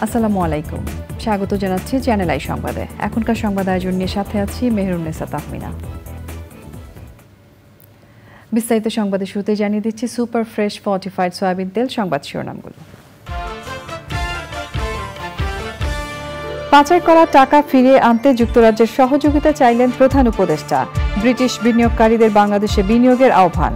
আসসালামু আলাইকুম, স্বাগত জানাচ্ছি চ্যানেল আই সংবাদে। এখনকার সংবাদ আয়োজন নিয়ে সাথে আছি মেহরুন্নেসা তাহমিনা। বিস্তারিত সংবাদের শুরুতে জানিয়ে দিচ্ছি সুপার ফ্রেশ ফর্টিফাইড সয়াবিন তেল সংবাদ শিরোনামগুলো। পাচার করা টাকা ফিরিয়ে আনতে যুক্তরাজ্যের সহযোগিতা চাইলেন প্রধান উপদেষ্টা। ব্রিটিশ বিনিয়োগকারীদের বাংলাদেশে বিনিয়োগের আহ্বান।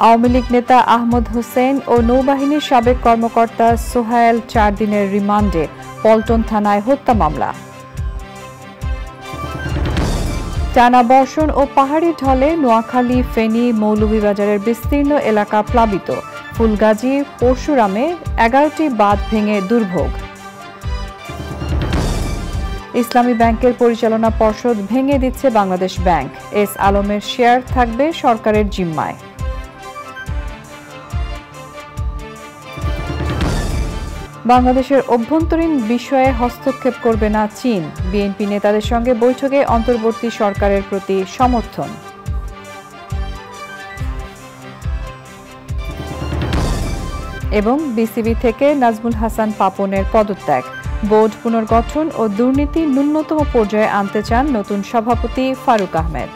আওয়ামী লীগ নেতা আহমদ হোসেন ও নৌবাহিনীর সাবেক কর্মকর্তা সোহায়েল 4 দিনের রিমান্ডে, পল্টন থানায় হত্যা মামলা। টানা বর্ষণ ও পাহাড়ি ঢলে নোয়াখালী, ফেনী, মৌলভীবাজারের বিস্তীর্ণ এলাকা প্লাবিত। ফুলগাজী, পরশুরামে 11টি বাঁধ ভেঙে দুর্ভোগ। ইসলামী ব্যাংকের পরিচালনা পর্ষদ ভেঙে দিচ্ছে বাংলাদেশ ব্যাংক। এস আলমের শেয়ার থাকবে সরকারের জিম্মায়। বাংলাদেশের অভ্যন্তরীণ বিষয়ে হস্তক্ষেপ করবে না চীন। বিএনপি নেতাদের সঙ্গে বৈঠকে অন্তর্বর্তী সরকারের প্রতি সমর্থন। এবং বিসিবি থেকে নাজমুল হাসান পাপনের পদত্যাগ। বোর্ড পুনর্গঠন ও দুর্নীতি ন্যূনতম পর্যায়ে আনতে চান নতুন সভাপতি ফারুক আহমেদ।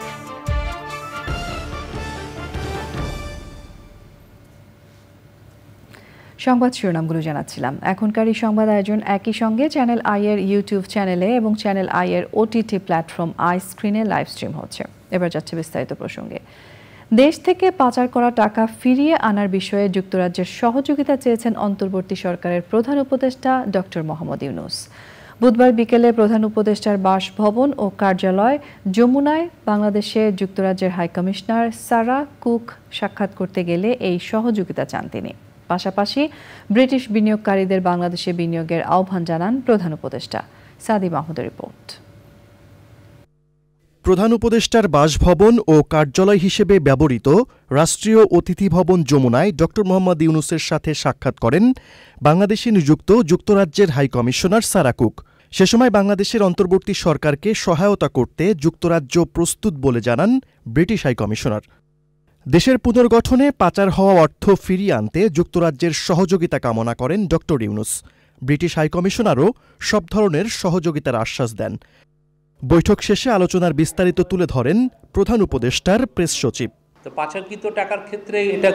সংবাদ শিরোনামগুলো জানাচ্ছিলাম। এখনকার এই সংবাদ আয়োজন একই সঙ্গে চ্যানেল আই এর ইউটিউব চ্যানেলে এবং চ্যানেল আই এর ওটিটি প্ল্যাটফর্ম আই স্ক্রিনে লাইভ স্ট্রিম হচ্ছে। এবার যাচ্ছে বিস্তারিত প্রসঙ্গে। দেশ থেকে পাচার করা টাকা ফিরিয়ে আনার বিষয়ে যুক্তরাজ্যের সহযোগিতা চেয়েছেন অন্তর্বর্তী সরকারের প্রধান উপদেষ্টা ডক্টর মোহাম্মদ ইউনূস। বুধবার বিকেলে প্রধান উপদেষ্টার বাসভবন ও কার্যালয় যমুনায় বাংলাদেশে যুক্তরাজ্যের হাইকমিশনার সারা কুক সাক্ষাৎ করতে গেলে এই সহযোগিতা চান তিনি। পাশাপাশি ব্রিটিশ বিনিয়োগকারীদের বাংলাদেশে বিনিয়োগের আহ্বান জানান প্রধান উপদেষ্টা। সাদি মাহমুদের রিপোর্ট। প্রধান উপদেষ্টার বাসভবন ও কার্যালয় হিসেবে ব্যবহৃত রাষ্ট্রীয় অতিথি ভবন যমুনায় ড মোহাম্মদ ইউনূসের সাথে সাক্ষাৎ করেন বাংলাদেশে নিযুক্ত যুক্তরাজ্যের হাইকমিশনার সারা কুক। সে সময় বাংলাদেশের অন্তর্বর্তী সরকারকে সহায়তা করতে যুক্তরাজ্য প্রস্তুত বলে জানান ব্রিটিশ হাইকমিশনার। দেশের পুনর্গঠনে পাচার হওয়া অর্থ ফিরিয়ে আনতে যুক্তরাজ্যের সহযোগিতা কামনা করেন ড ইউনূস। ব্রিটিশ হাইকমিশনারও সব ধরনের সহযোগিতার আশ্বাস দেন। বৈঠক শেষে আলোচনার বিস্তারিত তুলে ধরেন প্রধান উপদেষ্টার প্রেস সচিব। পাচারকৃত টাকার ক্ষেত্রে এটা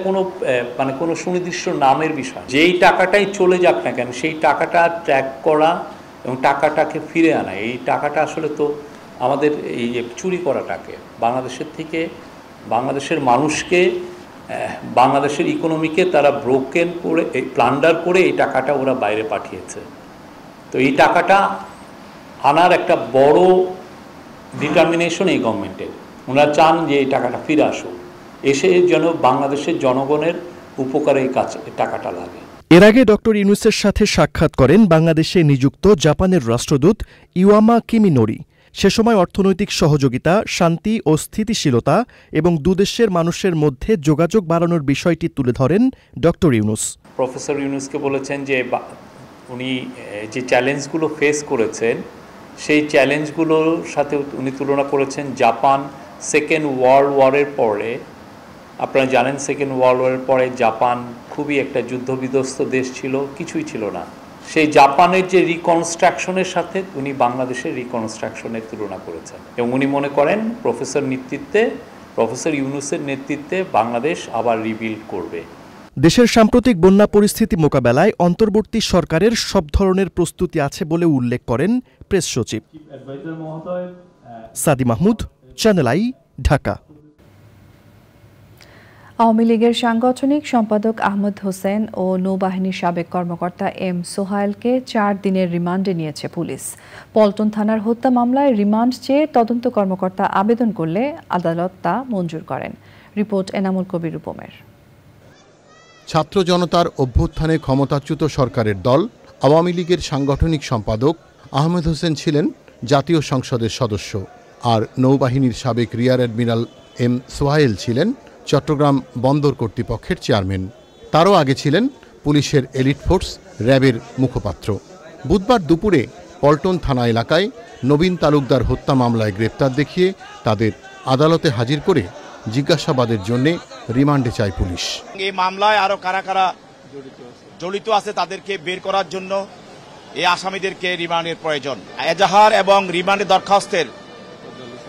কোনো সুনির্দিষ্ট নামের বিষয়, যেই টাকাটাই চলে যাক না কেন সেই টাকাটা ট্র্যাক করা এবং টাকাটাকে ফিরে আনা। এই টাকাটা আসলে তো আমাদের এই চুরি করা টাকা বাংলাদেশের থেকে বাংলাদেশের মানুষকে, বাংলাদেশের ইকোনমিকে তারা ব্রোকেন করে, প্লান্ডার করে এই টাকাটা ওরা বাইরে পাঠিয়েছে। তো এই টাকাটা আনার একটা বড় ডিটারমিনেশন এই গভর্নমেন্টের। ওনারা চান যে এই টাকাটা ফিরে আসুক, এসে যেন বাংলাদেশের জনগণের উপকারে এই টাকাটা লাগে। এর আগে ড ইউনূসের সাথে সাক্ষাৎ করেন বাংলাদেশে নিযুক্ত জাপানের রাষ্ট্রদূত ইওয়ামা কিমিনোরি। সে সময় অর্থনৈতিক সহযোগিতা, শান্তি ও স্থিতিশীলতা এবং দুদেশের মানুষের মধ্যে যোগাযোগ বাড়ানোর বিষয়টি তুলে ধরেন ড ইউনূস। প্রফেসর ইউনূসকে বলেছেন যে উনি যে চ্যালেঞ্জগুলো ফেস করেছেন সেই চ্যালেঞ্জগুলোর সাথে উনি তুলনা করেছেন জাপান সেকেন্ড ওয়ার্ল্ড ওয়ারের পরে। আপনারা জানেন সেকেন্ড ওয়ার্ল্ড ওয়ারের পরে জাপান খুবই একটা যুদ্ধবিধ্বস্ত দেশ ছিল, কিছুই ছিল না। সেই জাপানের যে রিকনস্ট্রাকশনের সাথে উনি বাংলাদেশের রিকনস্ট্রাকশনের তুলনা করেছেন এবং উনি মনে করেন প্রফেসর ইউনূসের নেতৃত্বে বাংলাদেশ আবার রিবিল্ড করবে। দেশের সাম্প্রতিক বন্যা পরিস্থিতি মোকাবেলায় অন্তর্বর্তী সরকারের সব ধরনের প্রস্তুতি আছে বলে উল্লেখ করেন প্রেস সচিব। সাদি মাহমুদ, চ্যানেল আই, ঢাকা। আওয়ামী লীগের সাংগঠনিক সম্পাদক আহমদ হোসেন ও নৌবাহিনীর সাবেক কর্মকর্তা এম সোহাইলকে 4 দিনের রিমান্ডে নিয়েছে পুলিশ। পল্টন থানার হত্যা মামলায় রিমান্ড চেয়ে তদন্ত কর্মকর্তা আবেদন করলে আদালত তা মঞ্জুর করেন। রিপোর্ট এনামুল কবির রূপমের। ছাত্র জনতার অভ্যুত্থানে ক্ষমতাচ্যুত সরকারের দল আওয়ামী লীগের সাংগঠনিক সম্পাদক আহমেদ হোসেন ছিলেন জাতীয় সংসদের সদস্য, আর নৌবাহিনীর সাবেক রিয়ার অ্যাডমিরাল এম সোহাইল ছিলেন চট্টগ্রাম বন্দর কর্তৃপক্ষের চেয়ারম্যান। তারও আগে ছিলেন পুলিশের এলিট ফোর্স র্যাবের মুখপাত্র। বুধবার দুপুরে পল্টন থানা এলাকায় নবীন তালুকদার হত্যা মামলায় গ্রেপ্তার দেখিয়ে তাদের আদালতে হাজির করে জিজ্ঞাসাবাদের জন্য রিমান্ডে চায় পুলিশ। এই মামলায় আরো কারা কারা জড়িত আছে তাদেরকে বের করার জন্য এই আসামিদেরকে রিমান্ডের প্রয়োজন। এজাহার এবং রিমান্ডের দরখাস্তের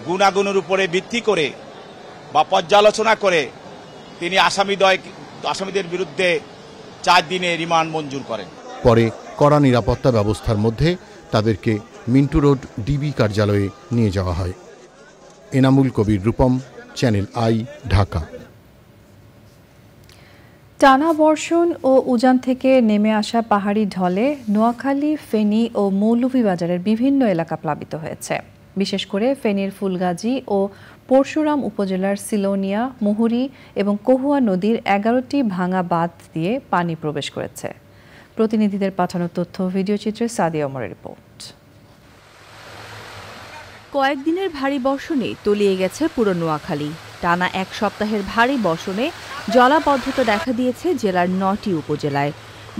গুণাগুণের উপরে ভিত্তি করে বা পর্যালোচনা করে তিনি আসামিদের বিরুদ্ধে 4 দিনে রিমান্ড মঞ্জুর করেন। পরে কড়া নিরাপত্তা ব্যবস্থার মধ্যে তাদেরকে মিন্টু রোড ডিবি কার্যালয়ে নিয়ে যাওয়া হয়। Enamul Kabir Rupam, channel I, Dhaka. টানা বর্ষণ ও উজান থেকে নেমে আসা পাহাড়ি ঢলে নোয়াখালী, ফেনী ও মৌলভীবাজারের বিভিন্ন এলাকা প্লাবিত হয়েছে। বিশেষ করে ফেনীর ফুলগাজী ও পরশুরাম উপজেলার সিলোনিয়া, মুহুরী এবং কহুয়া নদীর 11টি ভাঙা বাঁধ দিয়ে পানি প্রবেশ করেছে। প্রতিনিধিদের পাঠানো তথ্য ভিডিও চিত্রে সাদিয়া ওমরের রিপোর্ট। কয়েকদিনের ভারী বর্ষণে তলিয়ে গেছে পুরো নোয়াখালী। টানা 1 সপ্তাহের ভারী বর্ষণে জলাবদ্ধতা দেখা দিয়েছে জেলার 9টি উপজেলায়।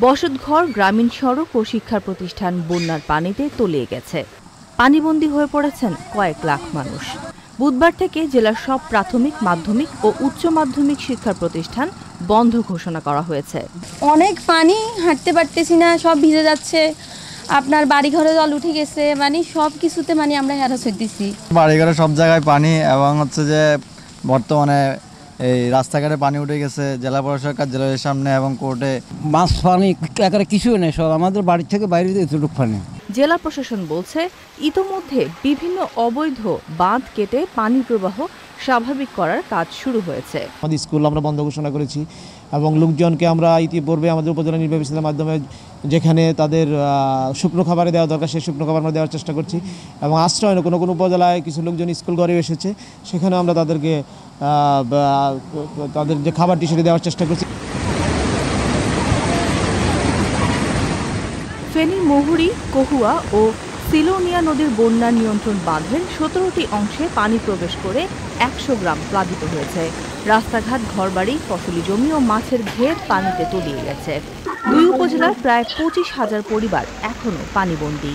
বসতঘর, গ্রামীণ সড়ক ও শিক্ষা প্রতিষ্ঠান বন্যার পানিতে তলিয়ে গেছে। পানিবন্দী হয়ে পড়েছেন কয়েক লাখ মানুষ। বুধবার থেকে জেলার সব প্রাথমিক, মাধ্যমিক ও উচ্চ মাধ্যমিক শিক্ষা প্রতিষ্ঠান বন্ধ ঘোষণা করা হয়েছে। অনেক পানি, হাঁটতে পারতেছি না, সব ভিজে যাচ্ছে। আপনার বাড়িঘরে জল উঠে গেছে, মানে সব কিছুতে মানে আমরা হ্যারাস হইতেছি। বাড়িঘরে সব জায়গায় পানি, এবং হচ্ছে যে বর্তমানে এই রাস্তাঘাটে পানি উঠে গেছে। জেলা প্রশাসক কার্যালয়ের সামনে এবং কোর্টে মাছ পানি একেবারে কিছুই নেই, সব আমাদের বাড়ি থেকে বাইরে এতটুকু পানি। জেলা প্রশাসন বলছে ইতোমধ্যে বিভিন্ন অবৈধ বাঁধ কেটে পানি প্রবাহ স্বাভাবিক করার কাজ শুরু হয়েছে। আমাদের স্কুল আমরা বন্ধ ঘোষণা করেছি এবং লোকজনকে আমরা ইতিপূর্বে আমাদের উপজেলা নির্বাহী অফিসের মাধ্যমে যেখানে তাদের শুকনো খাবারে দেওয়া দরকার সেই শুকনো খাবার আমরা দেওয়ার চেষ্টা করছি, এবং আশ্রয় কোনো কোনো উপজেলায় কিছু লোকজন স্কুল ঘরে এসেছে, সেখানে আমরা তাদেরকে তাদের যে খাবারটি সেটা দেওয়ার চেষ্টা করছি। ফেনী, মুহুরী, কহুয়া ও সিলোনিয়া নদীর বন্যা নিয়ন্ত্রণ বাঁধের 17টি অংশে পানি প্রবেশ করে 100 গ্রাম প্লাবিত হয়েছে। রাস্তাঘাট, ঘরবাড়ি, ফসলি জমি ও মাছের ঘের পানিতে তলিয়ে গেছে। 2 উপজেলার প্রায় 25,000 পরিবার এখনো পানিবন্দী।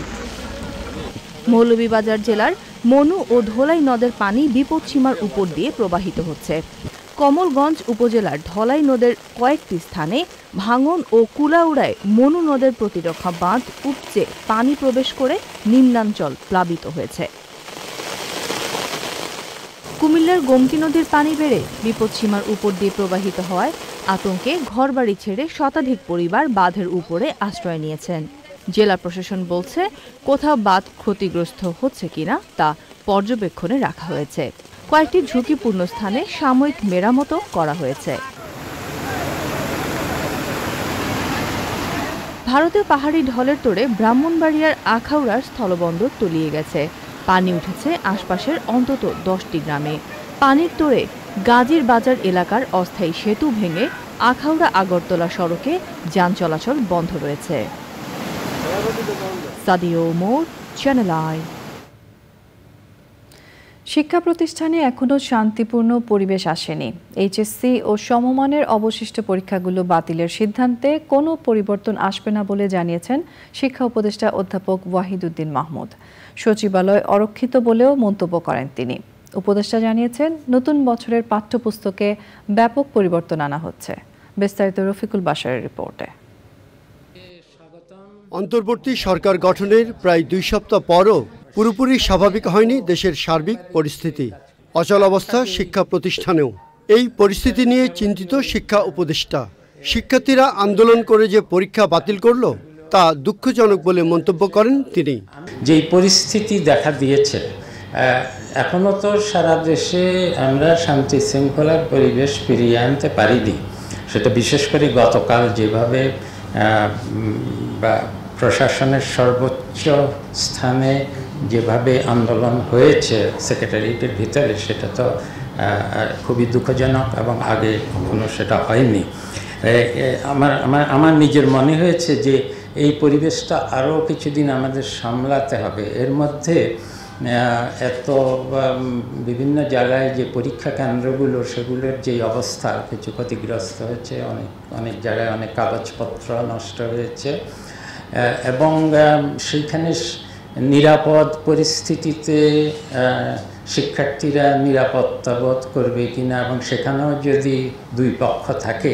মৌলভীবাজার জেলার মনু ও ধলাই নদের পানি বিপদসীমার উপর দিয়ে প্রবাহিত হচ্ছে। কমলগঞ্জ উপজেলার ধলাই নদের কয়েকটি স্থানে ভাঙন ও কুলাউড়ায় মনু নদের প্রতিরক্ষা বাঁধ উপচে পানি প্রবেশ করে নিম্নাঞ্চল প্লাবিত হয়েছে। কুমিল্লার গোমতী নদীর পানি বেড়ে বিপদসীমার উপর দিয়ে প্রবাহিত হওয়ায় আতঙ্কে ঘরবাড়ি ছেড়ে শতাধিক পরিবার বাঁধের উপরে আশ্রয় নিয়েছেন। জেলা প্রশাসন বলছে কোথাও বাঁধ ক্ষতিগ্রস্ত হচ্ছে কিনা তা পর্যবেক্ষণে রাখা হয়েছে। কয়েকটি ঝুঁকিপূর্ণ স্থানে সাময়িক মেরামতও করা হয়েছে। ভারতীয় পাহাড়ি ঢলের তোড়ে ব্রাহ্মণবাড়িয়ার আখাউড়ার স্থলবন্দর তলিয়ে গেছে। পানি উঠেছে আশপাশের অন্তত 10টি গ্রামে। পানির তোড়ে গাজীর বাজার এলাকার অস্থায়ী সেতু ভেঙে আখাউড়া আগরতলা সড়কে যান চলাচল বন্ধ রয়েছে। Sadia Omar, channel I. শিক্ষা প্রতিষ্ঠানে এখনো শান্তিপূর্ণ পরিবেশ আসেনি। এইচএসসি ও সমমানের অবশিষ্ট পরীক্ষাগুলো বাতিলের সিদ্ধান্তে কোনো পরিবর্তন আসবে না বলে জানিয়েছেন শিক্ষা উপদেষ্টা অধ্যাপক ওয়াহিদুদ্দিন মাহমুদ। সচিবালয় অরক্ষিত বলেও মন্তব্য করেন তিনি। উপদেষ্টা জানিয়েছেন নতুন বছরের পাঠ্যপুস্তকে ব্যাপক পরিবর্তন আনা হচ্ছে। বিস্তারিত রফিকুল বাশারের রিপোর্টে। অন্তর্বর্তী সরকার গঠনের প্রায় 2 সপ্তাহ পরও পুরোপুরি স্বাভাবিক হয়নি দেশের সার্বিক পরিস্থিতি। অচল অবস্থা শিক্ষা প্রতিষ্ঠানেও। এই পরিস্থিতি নিয়ে চিন্তিত শিক্ষা উপদেষ্টা। শিক্ষার্থীরা আন্দোলন করে যে পরীক্ষা বাতিল করলো তা দুঃখজনক বলে মন্তব্য করেন তিনি। যে পরিস্থিতি দেখা দিয়েছে এখনো তো সারা দেশে আমরা শান্তি শৃঙ্খলার পরিবেশ ফিরিয়ে আনতে পারিনি। সেটা বিশেষ করে গতকাল যেভাবে প্রশাসনের সর্বোচ্চ স্থানে যেভাবে আন্দোলন হয়েছে সেক্রেটারিয়েটের ভিতরে, সেটা তো খুবই দুঃখজনক এবং আগে কখনো সেটা হয়নি। আমার নিজের মনে হয়েছে যে এই পরিবেশটা আরও কিছুদিন আমাদের সামলাতে হবে। এর মধ্যে এত বিভিন্ন জায়গায় যে পরীক্ষা কেন্দ্রগুলো, সেগুলোর যে অবস্থা, কিছু ক্ষতিগ্রস্ত হয়েছে, অনেক জায়গায় অনেক কাগজপত্র নষ্ট হয়েছে, এবং সেইখানে নিরাপদ পরিস্থিতিতে শিক্ষার্থীরা নিরাপত্তা বোধ করবে কিনা, এবং সেখানেও যদি দুই পক্ষ থাকে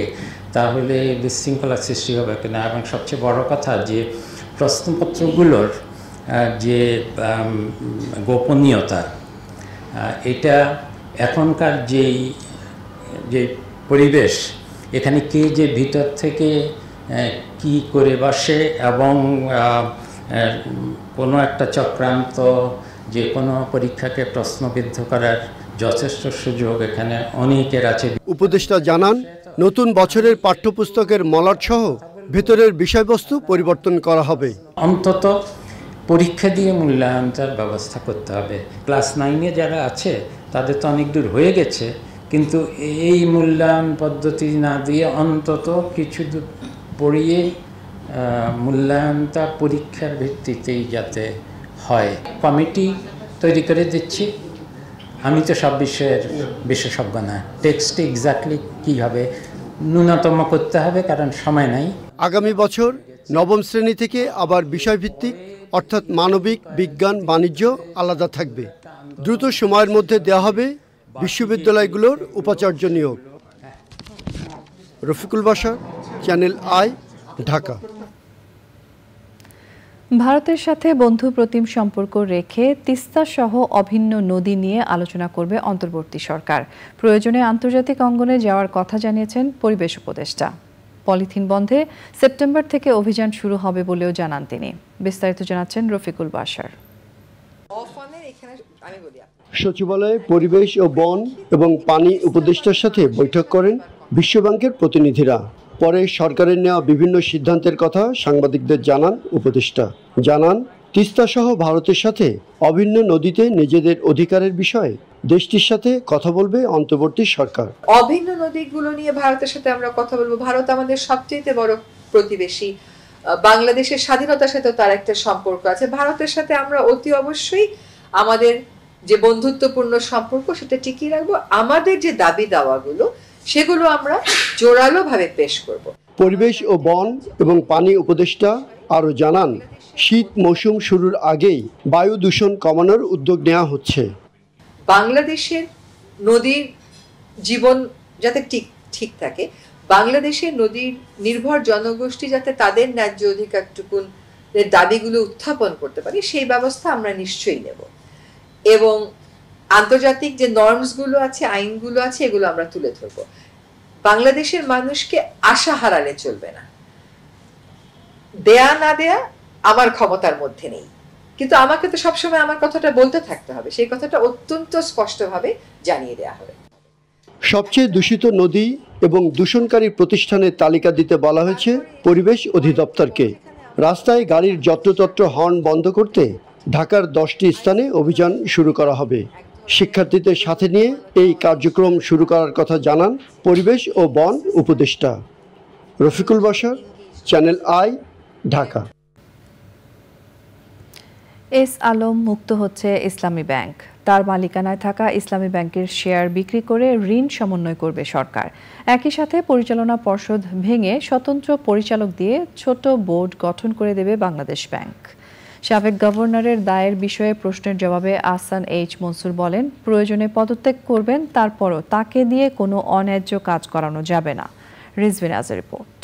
তাহলে বিশৃঙ্খলা সৃষ্টি হবে কিনা, এবং সবচেয়ে বড় কথা যে প্রশ্নপত্রগুলোর যে গোপনীয়তা, এটা এখনকার যে পরিবেশ, এখানে কে যে ভিতর থেকে কি করে বসে, এবং কোনো একটা চক্রান্ত যে কোনো পরীক্ষাকে প্রশ্নবিদ্ধ করার যথেষ্ট সুযোগ এখানে অনেকের আছে। উপদেষ্টা জানান, নতুন বছরের পাঠ্যপুস্তকের মলাট সহ ভেতরের বিষয়বস্তু পরিবর্তন করা হবে। অন্তত পরীক্ষা দিয়ে মূল্যায়নটার ব্যবস্থা করতে হবে। ক্লাস 9-এ যারা আছে তাদের তো অনেক দূর হয়ে গেছে, কিন্তু এই মূল্যায়ন পদ্ধতি না দিয়ে অন্তত কিছু দূর পড়িয়ে মূল্যায়নটা পরীক্ষার ভিত্তিতেই যাতে হয়। কমিটি তৈরি করে দিচ্ছি। আমি তো সব বিষয়ের বিশেষজ্ঞ না, টেক্সটে এক্স্যাক্টলি কী হবে ন্যূনতম করতে হবে, কারণ সময় নাই। আগামী বছর নবম শ্রেণী থেকে আবার বিষয়ভিত্তিক, অর্থাৎ মানবিক, বিজ্ঞান, বাণিজ্য আলাদা থাকবে। দ্রুত সময়ের মধ্যে দেওয়া হবে বিশ্ববিদ্যালয়গুলোর উপাচার্য নিয়োগ। Rafiqul Bashar, channel I, Dhaka. ভারতের সাথে বন্ধু প্রতিম সম্পর্ক রেখে তিস্তা সহ অভিন্ন নদী নিয়ে আলোচনা করবে অন্তর্বর্তী সরকার। প্রয়োজনে আন্তর্জাতিক অঙ্গনে যাওয়ার কথা জানিয়েছেন পরিবেশ উপদেষ্টা। পলিথিন বন্ধে সেপ্টেম্বর থেকে অভিযান শুরু হবে বলেও জানান তিনি। বিস্তারিত জানাচ্ছেন রফিকুল বাশার। সচিবালয়ে পরিবেশ ও বন এবং পানি উপদেষ্টার সাথে বৈঠক করেন বিশ্বব্যাংকের প্রতিনিধিরা। পরে সরকারের নেওয়া বিভিন্ন সিদ্ধান্তের কথা সাংবাদিকদের জানান উপদেষ্টা। জানান, তিস্তা সহ ভারতের সাথে অভিন্ন নদীতে নিজেদের অধিকারের বিষয়ে দেশটির সাথে কথা বলবে অন্তর্বর্তী সরকার। অভিন্ন নদীগুলো নিয়ে ভারতের সাথে আমরা কথা বলবো। ভারত আমাদের সবচেয়ে বড় প্রতিবেশী। বাংলাদেশের স্বাধীনতার সাথে তার একটা সম্পর্ক আছে। ভারতের সাথে আমরা অতি অবশ্যই আমাদের যে বন্ধুত্বপূর্ণ সম্পর্ক সেটা টিকিয়ে রাখবো। আমাদের যে দাবি দাওয়াগুলো সেগুলো আমরা জোরালো ভাবে পেশ করব। পরিবেশ ও বন এবং পানি উপদেষ্টা আরও জানান, শীত মৌসুম শুরুর আগেই বায়ু দূষণ কমানোর উদ্যোগ নেওয়া হচ্ছে। বাংলাদেশের নদীর জীবন যাতে ঠিক থাকে, বাংলাদেশের নদীর নির্ভর জনগোষ্ঠী যাতে তাদের ন্যায্য অধিকারটুকুন দাবিগুলো উত্থাপন করতে পারে, সেই ব্যবস্থা আমরা নিশ্চয়ই নেব। এবং আন্তর্জাতিক যে নর্মসগুলো আছে, আইনগুলো আছে, এগুলো আমরা তুলে ধরবো। বাংলাদেশের মানুষকে আশা হারালে চলবে না। দেয়া না দেয়া আমার ক্ষমতার মধ্যে নেই, কিন্তু আমাকে তো সবসময় আমার কথাটা বলতে থাকতে হবে। সেই কথাটা অত্যন্ত স্পষ্টভাবে জানিয়ে দেয়া হবে। সবচেয়ে দূষিত নদী এবং দূষণকারী প্রতিষ্ঠানের তালিকা দিতে বলা হয়েছে পরিবেশ অধিদপ্তরকে। রাস্তায় গাড়ির যত্রতত্র হর্ন বন্ধ করতে ঢাকার 10টি স্থানে অভিযান শুরু করা হবে। শিক্ষার্থীদের সাথে নিয়ে এই কার্যক্রম শুরু করার কথা জানান পরিবেশ ও বন উপদেষ্টা। Rafiqul Bashar, channel I, Dhaka. S Alam মুক্ত হচ্ছে ইসলামী ব্যাংক। তার মালিকানায় থাকা ইসলামী ব্যাংকের শেয়ার বিক্রি করে ঋণ সমন্বয় করবে সরকার। একই সাথে পরিচালনা পর্ষদ ভেঙে স্বতন্ত্র পরিচালক দিয়ে ছোট বোর্ড গঠন করে দেবে বাংলাদেশ ব্যাংক। সাবেক গভর্নরের দায়ের বিষয়ে প্রশ্নের জবাবে আহসান এইচ মনসুর বলেন, প্রয়োজনে পদত্যাগ করবেন, তারপরও তাকে দিয়ে কোনো অন্যায্য কাজ করানো যাবে না। রিজভিন আজের রিপোর্ট।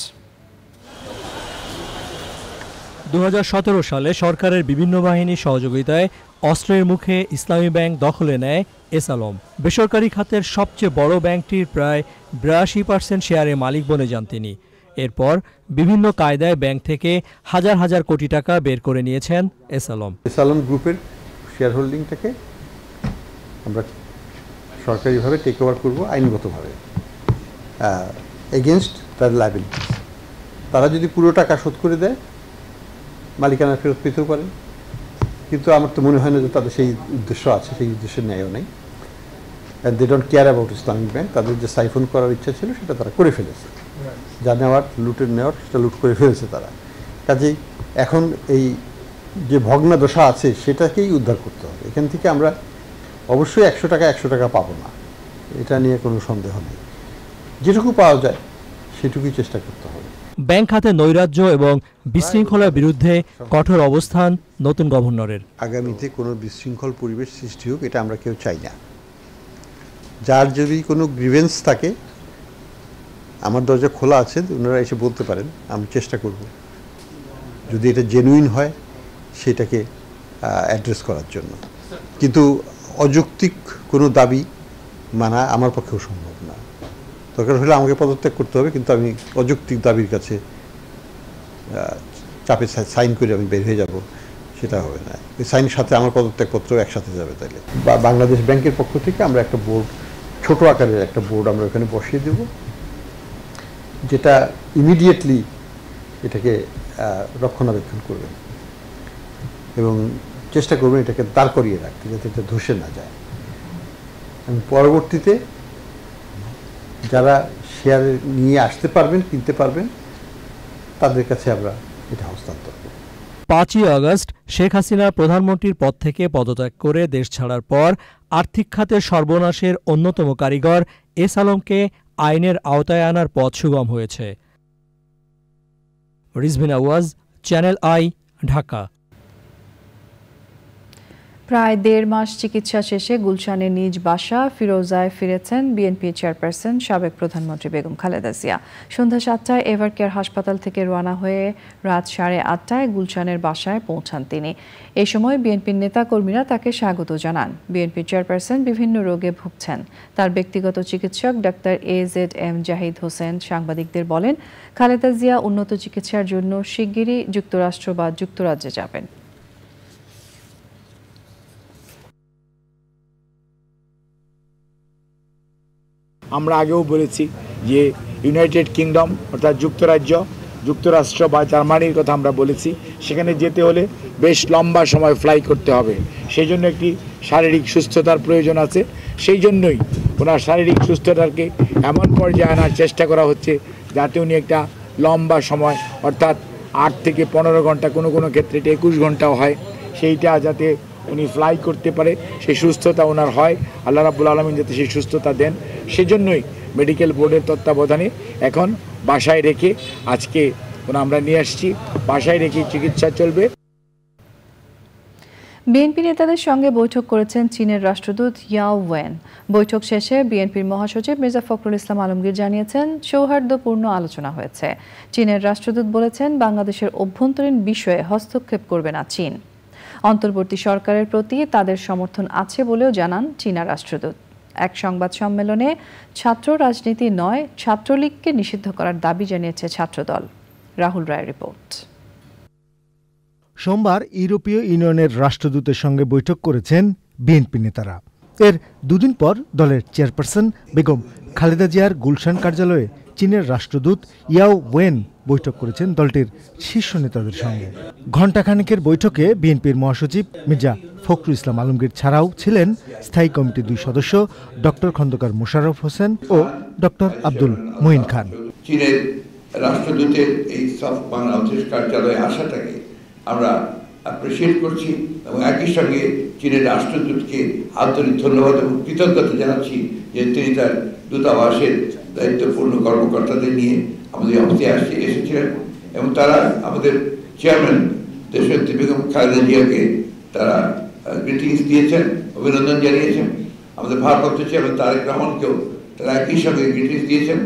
2017 সালে সরকারের বিভিন্ন বাহিনীর সহযোগিতায় অস্ত্রের মুখে ইসলামী ব্যাংক দখলে নেয় এস আলম। বেসরকারি খাতের সবচেয়ে বড় ব্যাংকটির প্রায় 82% শেয়ারের মালিক বনে যান তিনি। এরপর বিভিন্ন কায়দায় ব্যাংক থেকে হাজার হাজার কোটি টাকা বের করে নিয়েছেন এস আলম। এস আলম গ্রুপের শেয়ার হোল্ডিংটাকে আমরা সরকারিভাবে টেক ওভার করবো আইনগতভাবে এগেনস্ট তার লায়াবিলিটিস। তারা যদি পুরো টাকা শোধ করে দেয় মালিকানা ফেরত পেতেও পারে, কিন্তু আমার তো মনে হয় না যে তাদের সেই উদ্দেশ্য আছে, সেই উদ্দেশ্যের ন্যায়ও নেই। And they don't care about Islamic bank. তাদের যে সাইফন করার ইচ্ছা ছিল সেটা তারা করে ফেলেছে, যা নেওয়ার নেওয়ার সেটা লুট করে ফেলেছে তারা। কাজেই এখন এই যে ভগ্নাদশা আছে সেটাকেই উদ্ধার করতে হবে। এখান থেকে আমরা অবশ্যই 100 টাকা পাবো না, এটা নিয়ে কোনো সন্দেহ নেই। যেটুকু পাওয়া যায় সেটুকুই চেষ্টা করতে হবে। ব্যাংক খাতে নৈরাজ্য এবং বিশৃঙ্খলার বিরুদ্ধে কঠোর অবস্থান নতুন গভর্নরের। আগামীতে কোনো বিশৃঙ্খল পরিবেশ সৃষ্টি হোক এটা আমরা কেউ চাই না। যার যদি কোনো গ্রিভেন্স থাকে আমার দরজা খোলা আছে, ওনারা এসে বলতে পারেন, আমি চেষ্টা করব যদি এটা জেনুইন হয় সেটাকে অ্যাড্রেস করার জন্য। কিন্তু অযৌক্তিক কোনো দাবি মানা আমার পক্ষেও সম্ভব না। দরকার হলে আমাকে পদত্যাগ করতে হবে, কিন্তু আমি অযৌক্তিক দাবির কাছে চাপে সাইন করে আমি বের হয়ে যাব, সেটা হবে না। এই সাইনের সাথে আমার পদত্যাগপত্র একসাথে যাবে। তাইলে বাংলাদেশ ব্যাংকের পক্ষ থেকে আমরা একটা বোর্ড, ছোট আকারের একটা বোর্ড আমরা ওখানে বসিয়ে দেব, যেটা ইমিডিয়েটলি এটাকে রক্ষণাবেক্ষণ করবেন এবং চেষ্টা করবেন এটাকে দাঁড় করিয়ে রাখতে, যাতে এটা ধসে না যায়। এবং পরবর্তীতে যারা শেয়ার নিয়ে আসতে পারবেন, কিনতে পারবেন, তাদের কাছে আমরা এটা হস্তান্তর করব। 5ই আগস্ট শেখ হাসিনা প্রধানমন্ত্রীর পদ থেকে পদত্যাগ করে দেশ ছাড়ার পর আর্থিক খাতের সর্বনাশের অন্যতম কারিগর এস আলমকে আইনের আওতায় আনার পথ সুগম হয়েছে। রিজভিন আওয়াজ, চ্যানেল আই, ঢাকা। প্রায় 1.5 মাস চিকিৎসা শেষে গুলশানের নিজ বাসা ফিরোজায় ফিরেছেন বিএনপি চেয়ারপারসন সাবেক প্রধানমন্ত্রী বেগম খালেদা জিয়া। সন্ধ্যা 7টায় এভারকেয়ার হাসপাতাল থেকে রওনা হয়ে রাত 8:30টায় গুলশানের বাসায় পৌঁছান তিনি। এই সময় বিএনপির নেতাকর্মীরা তাকে স্বাগত জানান। বিএনপি চেয়ারপারসন বিভিন্ন রোগে ভুগছেন। তার ব্যক্তিগত চিকিৎসক ডাক্তার AZM জাহিদ হোসেন সাংবাদিকদের বলেন, খালেদা জিয়া উন্নত চিকিৎসার জন্য শিগগিরই যুক্তরাষ্ট্র বা যুক্তরাজ্যে যাবেন। আমরা আগেও বলেছি যে ইউনাইটেড কিংডম অর্থাৎ যুক্তরাষ্ট্র বা জার্মানির কথা আমরা বলেছি। সেখানে যেতে হলে বেশ লম্বা সময় ফ্লাই করতে হবে, সেই জন্য একটি শারীরিক সুস্থতার প্রয়োজন আছে। সেই জন্যই ওনার শারীরিক সুস্থতাকে এমন পর্যায়ে আনার চেষ্টা করা হচ্ছে যাতে উনি একটা লম্বা সময় অর্থাৎ 8 থেকে 15 ঘন্টা, কোনো কোনো ক্ষেত্রে 21 ঘন্টাও হয়, সেইটা যাতে উনি ফ্লাই করতে পারে, সেই সুস্থতা ওনার হয়। আল্লাহ রাব্বুল আলামিন যাতে সেই সুস্থতা দেন, সেজন্যই মেডিকেল বোর্ডের তত্ত্বাবধানে এখন বাসায় রেখে আজকে আমরা নিয়ে আসছি। বাসায় রেখে চিকিৎসা চলবে। বিএনপি নেতাদের সঙ্গে বৈঠক করেছেন চীনের রাষ্ট্রদূত ইয়াও ওয়েন। বৈঠক শেষে বিএনপির মহাসচিব মির্জা ফখরুল ইসলাম আলমগীর জানিয়েছেন, সৌহার্দ্যপূর্ণ আলোচনা হয়েছে। চীনের রাষ্ট্রদূত বলেছেন, বাংলাদেশের অভ্যন্তরীণ বিষয়ে হস্তক্ষেপ করবে না চীন। অন্তর্বর্তী সরকারের প্রতি তাদের সমর্থন আছে বলেও জানান চীনা রাষ্ট্রদূত। এক সংবাদ সম্মেলনে ছাত্র রাজনীতি নয়, ছাত্রলীগকে নিষিদ্ধ করার দাবি জানিয়েছে ছাত্রদল। রাহুল রায়ের রিপোর্ট। সোমবার ইউরোপীয় ইউনিয়নের রাষ্ট্রদূতের সঙ্গে বৈঠক করেছেন বিএনপি নেতারা। এর দুদিন পর দলের চেয়ারপারসন বেগম খালেদা জিয়ার গুলশান কার্যালয়ে চীনের রাষ্ট্রদূত ইয়াও ওয়েন বৈঠক করেছেন দলটির শীর্ষ নেতাদের সঙ্গে। ঘণ্টাখানেকের বৈঠকে বিএনপির মহাসচিব মির্জা ফখরুল ইসলাম আলমগীর ছাড়াও ছিলেন স্থায়ী কমিটির 2 সদস্য ডক্টর খন্দকার মোশাররফ হোসেন ও ডক্টর আব্দুল মুহিন খান। চীনের রাষ্ট্রদূতের এই বাংলাদেশ কার্যালয়ে আসাটাকে আমরা অ্যাপ্রিসিয়েট করছি এবং একই সঙ্গে চীনের রাষ্ট্রদূতকে আন্তরিক ধন্যবাদ এবং কৃতজ্ঞতা জানাচ্ছি যে তিনি তার দূতাবাসের দায়িত্বপূর্ণ কর্মকর্তাদের নিয়ে আমাদের অফিসে এসেছিলেন এবং তারা আমাদের চেয়ারম্যান দেশনেত্রী বেগম খালেদা জিয়াকে তারা গ্রিটিংস দিয়েছেন, অভিনন্দন জানিয়েছেন। আমাদের ভারপ্রাপ্ত চেয়ারম্যান তারেক রহমানকেও তারা একই সঙ্গে গ্রিটিংস দিয়েছেন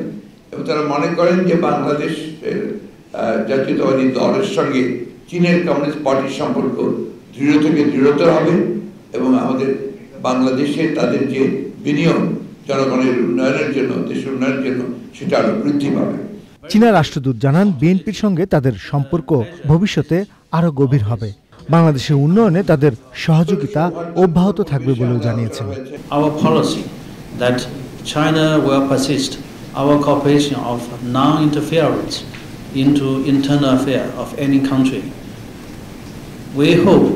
এবং তারা মনে করেন যে বাংলাদেশের জাতীয়তাবাদী দলের সঙ্গে চীনের কমিউনিস্ট পার্টির সম্পর্ক দৃঢ় থেকে দৃঢ়তর হবে এবং আমাদের বাংলাদেশে তাদের যে বিনিয়োগ জনগণের উন্নয়নের জন্য, দেশের উন্নয়নের জন্য, সেটা আরো বৃদ্ধি পাবে। চীনা রাষ্ট্রদূত জানান, বিএনপির সঙ্গে তাদের সম্পর্ক ভবিষ্যতে আরো গভীর হবে। বাংলাদেশের উন্নয়নে তাদের সহযোগিতা অব্যাহত থাকবে বলেও জানিয়েছেন। Our policy that China will persist our cooperation of non-interference into internal affairs of any country. We hope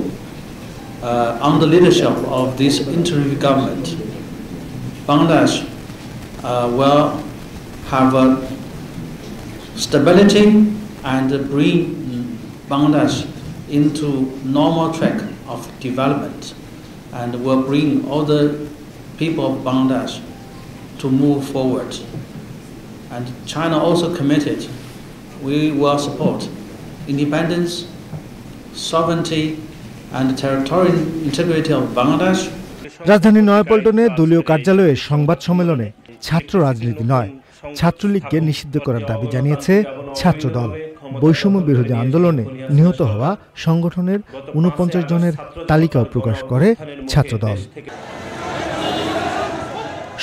on the leadership of this interim government, Bangladesh will have a stability and bring Bangladesh into normal track of development, and will bring all the people of Bangladesh to move forward. And China also committed, we will support independence, sovereignty and territorial integrity of Bangladesh. রাজধানীর নয়াপল্টনে দলীয় কার্যালয়ে সংবাদ সম্মেলনে ছাত্র রাজনীতি নয়, ছাত্রলীগকে নিষিদ্ধ করার দাবি জানিয়েছে ছাত্রদল। বৈষম্য বিরোধী আন্দোলনে নিহত হওয়া সংগঠনের ৪৯ জনের তালিকাও প্রকাশ করে ছাত্রদল।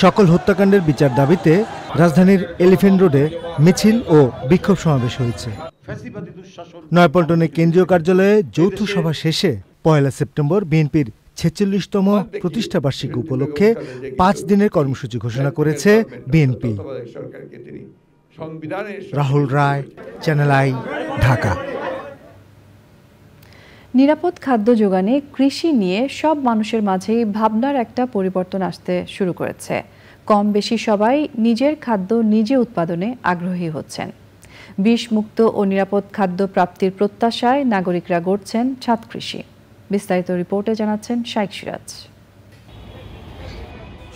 সকল হত্যাকাণ্ডের বিচার দাবিতে রাজধানীর এলিফ্যান্ট রোডে মিছিল ও বিক্ষোভ সমাবেশ হয়েছে। নয়াপল্টনে কেন্দ্রীয় কার্যালয়ে যৌথ সভা শেষে ১ সেপ্টেম্বর বিএনপির ৪৬তম প্রতিষ্ঠাবার্ষিকী উপলক্ষে ৫ দিনের কর্মসূচি ঘোষণা করেছে বিএনপি। Rahul Roy, channel I, Dhaka. নিরাপদ খাদ্য যোগানে কৃষি নিয়ে সব মানুষের মাঝেই ভাবনার একটা পরিবর্তন আসতে শুরু করেছে। কম বেশি সবাই নিজের খাদ্য নিজে উৎপাদনে আগ্রহী হচ্ছেন। বিষমুক্ত ও নিরাপদ খাদ্য প্রাপ্তির প্রত্যাশায় নাগরিকরা গড়ছেন ছাদ কৃষি। বিস্তারিত রিপোর্টে জানাচ্ছেন শাইখ সিরাজ।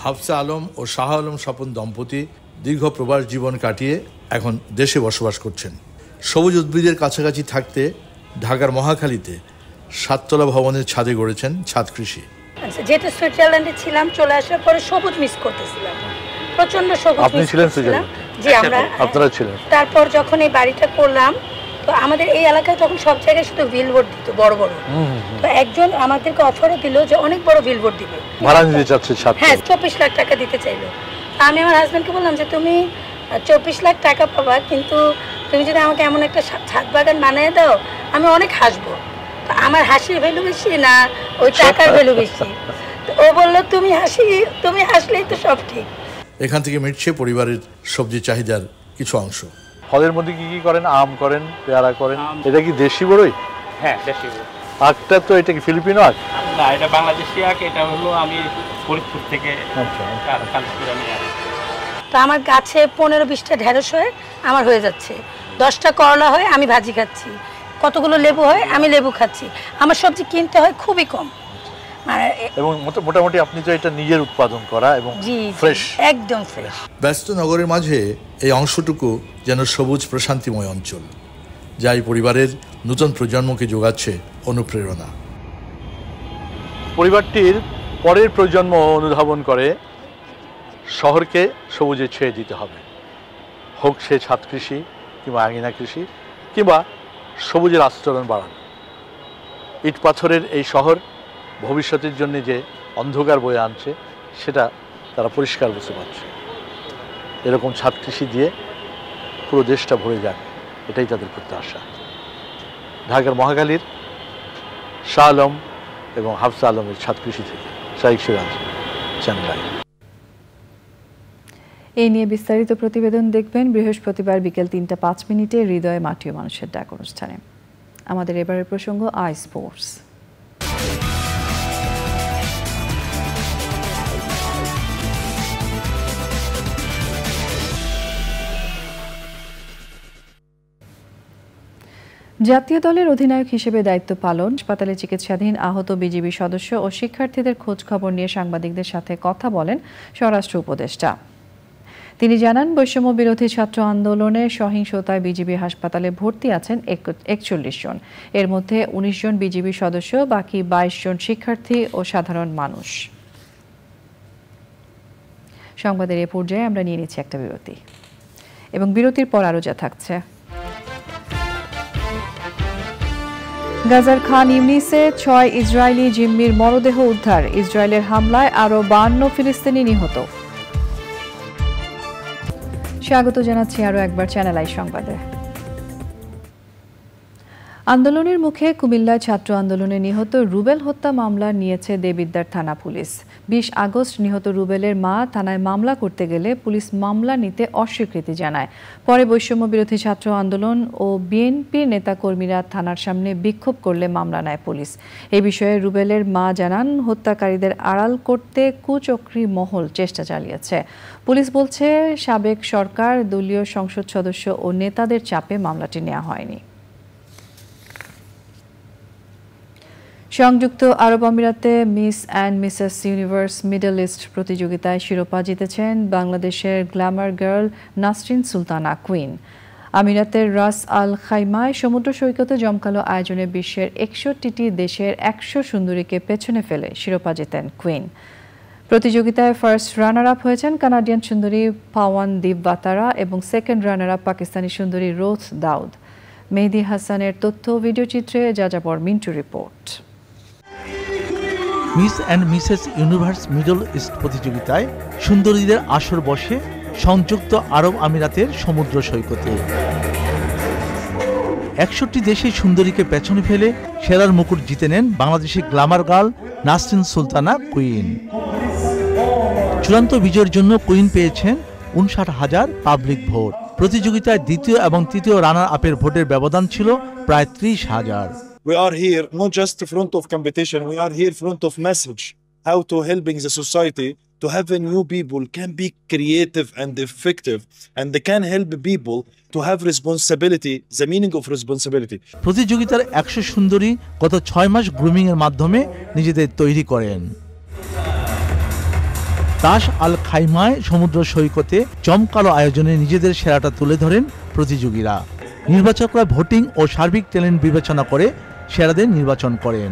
হাফসা আলম ও শাহ আলম স্বপন দম্পতি দীর্ঘ প্রবাস জীবন কাটিয়ে এখন দেশে বসবাস করছেন। সবুজ উদ্ভিদের কাছাকাছি থাকতে ঢাকার মহাখালীতে 7তলা ভবনের ছাদে গড়েছেন ছাদ কৃষি। যেটা সুইজারল্যান্ডে ছিলাম, চলে আসার পরে সবুজ মিস করতেছিলাম, প্রচন্ড সবুজ। আপনি ছিলেন সুইজারল্যান্ড? জি, আপনারা ছিলেন। তারপর যখন এই বাড়িটা করলাম, তো আমাদের এই এলাকায় তখন সব জায়গায় শুধু বিলবোর্ড দিত, বড় বড়। তো একজন আমাদেরকে অফারও দিল যে অনেক বড় বিলবোর্ড দিবে, ভাড়া নিতে চাচ্ছে ছাদ। হ্যাঁ, 24 লাখ টাকা দিতে চাইলো। আমি আমার হাজবেন্ডকে বললাম যে তুমি 24 লাখ টাকা পাবা, কিন্তু তুমি যদি আমাকে এমন একটা ছাদ বাগান বানিয়ে দাও, আমি অনেক হাসবো। তো আমার হাসির ভ্যালু বেশি না ওই টাকার ভ্যালু বেশি? তো ও বললো তুমি হাসলেই তো সব ঠিক। এখান থেকে মিটছে পরিবারের সবজি চাহিদার কিছু অংশ। ফলের মধ্যে কি কি করেন? আম করেন, পেয়ারা করেন। এটা কি দেশি বড়ই? হ্যাঁ, দেশি বড়ই। আখটা তো এটা কি ফিলিপিনো আখ? না, এটা বাংলাদেশি আখ। এটা হলো আমি ফরিদপুর থেকে কালেক্ট করে নিয়ে আসি। তো আমার গাছে 15-20টা ঢেঁড়স হয়, আমার হয়ে যাচ্ছে। 10টা করলা হয়, আমি ভাজি খাচ্ছি। কতগুলো লেবু হয়, আমি লেবু খাচ্ছি। আমার সবজি কিনতে হয় খুবই কম। এবং মোটামুটি আপনি তো এটা নিজের উৎপাদন করা এবং ফ্রেশ, একদম ফ্রেশ। ব্যস্ত নগরের মাঝে এই অংশটুকু যেন সবুজ প্রশান্তিময় অঞ্চল, যা এই পরিবারের নতুন প্রজন্মকে যোগাচ্ছে অনুপ্রেরণা। পরিবারটির পরের প্রজন্ম অনুধাবন করে শহরকে সবুজে ছেয়ে দিতে হবে, হোক সে ছাদ কৃষি কিংবা আঙিনা কৃষি কিংবা সবুজের আস্তরণ বাড়ানো। ইট পাথরের এই শহর ভবিষ্যতের জন্য যে অন্ধকার বয়ে আনছে, সেটা তারা পরিষ্কার বুঝতে পারছে। এরকম ছাদ কৃষি দিয়ে পুরো দেশটা ভরে যাক, এটাই তাদের প্রত্যাশা। ঢাকার মহাখালীর শাহ আলম এবং হাফসা আলমের ছাদ কৃষি থেকে শাইখ সিরাজ, চ্যানেল আই। এই নিয়ে বিস্তারিত প্রতিবেদন দেখবেন বৃহস্পতিবার বিকেল 3:05 হৃদয়ে মাটি ও মানুষের ডাক অনুষ্ঠানে। আমাদের এবারের প্রসঙ্গ আই স্পোর্টস। জাতীয় দলের অধিনায়ক হিসেবে দায়িত্ব পালন, হাসপাতালে চিকিৎসাধীন আহত বিজিবি সদস্য ও শিক্ষার্থীদের খোঁজ খবর নিয়ে সাংবাদিকদের সাথে কথা বলেন স্বরাষ্ট্র উপদেষ্টা। তিনি জানান, বৈষম্য বিরোধী ছাত্র আন্দোলনে সহিংসতায় বিজিবি হাসপাতালে ভর্তি আছেন 41 জন। এর মধ্যে 19 জন বিজিবি সদস্য, বাকি 22 জন শিক্ষার্থী ও সাধারণ মানুষ। সংবাদের এ পর্যায়ে আমরা নিয়ে নিচ্ছি একটা বিরতি, এবং বিরতির পর আরও যা থাকছে। গাজার খান ইউনিসে 6 ইসরায়েলি জিম্মির মরদেহ উদ্ধার, ইসরায়েলের হামলায় আরও 52 ফিলিস্তিনি নিহত। স্বাগত জানাচ্ছি আরও একবার চ্যানেল আই সংবাদে। আন্দোলনের মুখে কুমিল্লায় ছাত্র আন্দোলনে নিহত রুবেল হত্যা মামলা নিয়েছে দেবিদ্বার থানা পুলিশ। ২০ আগস্ট নিহত রুবেলের মা থানায় মামলা করতে গেলে পুলিশ মামলা নিতে অস্বীকৃতি জানায়। পরে বৈষম্য বিরোধী ছাত্র আন্দোলন ও বিএনপির নেতাকর্মীরা থানার সামনে বিক্ষোভ করলে মামলা নেয় পুলিশ। এ বিষয়ে রুবেলের মা জানান, হত্যাকারীদের আড়াল করতে কুচক্রী মহল চেষ্টা চালিয়েছে। পুলিশ বলছে, সাবেক সরকার, দলীয় সংসদ সদস্য ও নেতাদের চাপে মামলাটি নেওয়া হয়নি। সংযুক্ত আরব আমিরাতে miss and Mrs universe middle east প্রতিযোগিতায় শিরোপা জিতেছেন বাংলাদেশের Glamour girl Nasrin Sultana queen. আমিরাতের রাস আল খাইমায় সমুদ্র সৈকতে জমকালো আয়োজনে বিশ্বের ৬১টি দেশের ১০০ সুন্দরীকে পেছনে ফেলে শিরোপা জেতেন কুইন। প্রতিযোগিতায় ফার্স্ট রানার আপ হয়েছেন কানাডিয়ান সুন্দরী পাওয়ান দিববাতারা এবং সেকেন্ড রানার আপ পাকিস্তানি সুন্দরী রোথ দাউদ। মেহেদি হাসানের তথ্য ভিডিও চিত্রে যাযাবর Mintu report. Miss and Mrs universe middle east প্রতিযোগিতায় সুন্দরীদের আসর বসে সংযুক্ত আরব আমিরাতের সমুদ্র সৈকতে। ৬১ দেশের সুন্দরীকে পেছনে ফেলে সেরার মুকুট জিতে নেন বাংলাদেশের Glamour girl Nasrin Sultana queen. চূড়ান্ত বিজয়ের জন্য কুইন পেয়েছেন ৫৯,০০০ পাবলিক ভোট। প্রতিযোগিতায় দ্বিতীয় এবং তৃতীয় রানার আপের ভোটের ব্যবধান ছিল প্রায় ৩০,০০০। We are here not just in front of competition, we are here in front of message, how to helping the society to have a new people can be creative and effective and they can help people to have responsibility, the meaning of responsibility. প্রতিযোগিতার ১০০ সুন্দরী গত ৬ মাস grooming এর মাধ্যমে নিজেদের তৈরি করেন। রাস আল খাইমায় সমুদ্র সৈকতে জমকালো আয়োজনে নিজেদের সেরাটা তুলে ধরেন প্রতিযোগীরা। নির্বাচকরা ভোটিং ও সার্বিক ট্যালেন্ট বিবেচনা করে সেরাদের নির্বাচন করেন।